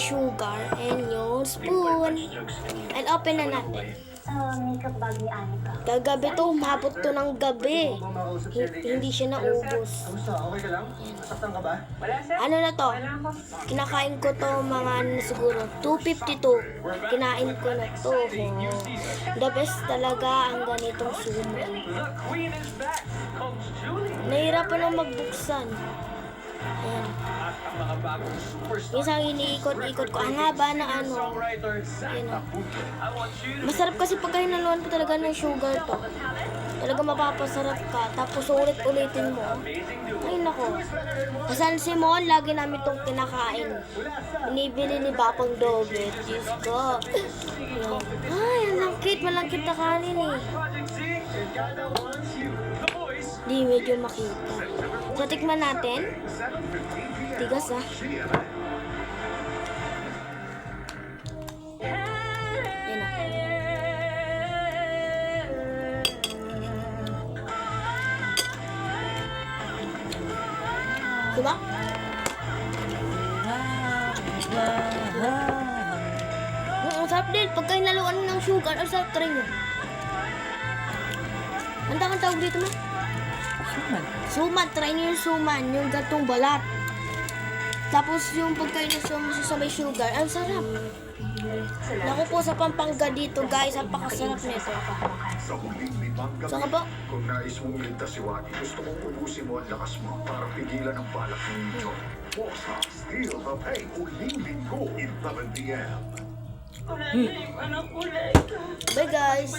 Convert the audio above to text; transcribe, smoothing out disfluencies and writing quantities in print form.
sugar and yung spoon. And open na natin. Makeup bag ni Anika. Kagabi to, umabot to ng gabi. Hindi siya naubos. Okay ka lang? Nasaktan ka ba? Ano na to? Kinakain ko to mga siguro 252. Kinain ko na to. The best talaga ang ganitong sumo. Nahirapan na magbuksan. Ayan. Minsan iniikot-ikot ko. Ang haba na ano. Ayan. Masarap kasi pagka hinaluan ko talaga ng sugar to. Talaga mapapasarap ka. Tapos ulit-ulitin mo. Ay nako. Kasan si Mon, lagi namin itong kinakain. Binibili ni Papang Doget. Diyos ko. Ayan. Ay, malangkit. Malangkit na kanin eh. Di medyo makita. So, tikman natin. Tigas ah. Yan na. Diba? Ang sarap din. Pagka hinaluan ng sugar, ang sarap try nyo. Ang tawag dito mo? Suman. Try nyo yung suman. Yung gatong balat. Tapos yung pagkain sa may sugar, ang sarap. Naku po sa Pampanga dito guys, ang pakasarap nito. Sa huling limang gabi, Saan ka ba? kung nais mong iligtas si Waki, gusto kong ubusin mo ang lakas mo para pigilan ang balak ng inyo. Bossa, Steal the Pain, huling linggo, 11 p.m. Bye guys!